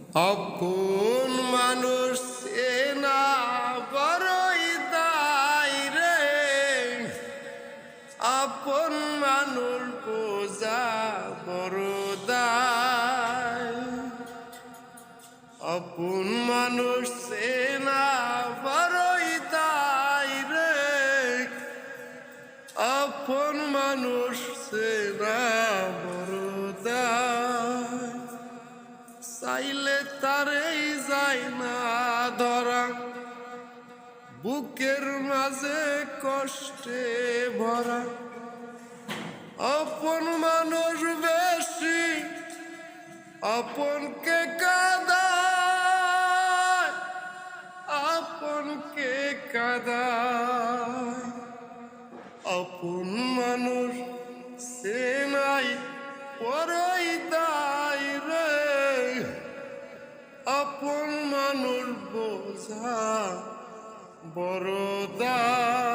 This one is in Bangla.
আপন মানুষ চেনা বড়ই দায় রে, আপন মানুষ বোঝা বড় দায়। আপন মানুষ চেনা বড়ই দায় রে, আপন মানুষ চেনা বড় দায়। চাইলে তারেই যায় না ধরা, বুকের মাঝে কষ্টে ভরা। আপন মানুষ বেশি আপনকে কাঁদায়, আপনকে কাঁদায়। আপন মানুষ সে নাই পরই দায় রে, আপন মানুষ বোঝা বড় দায়।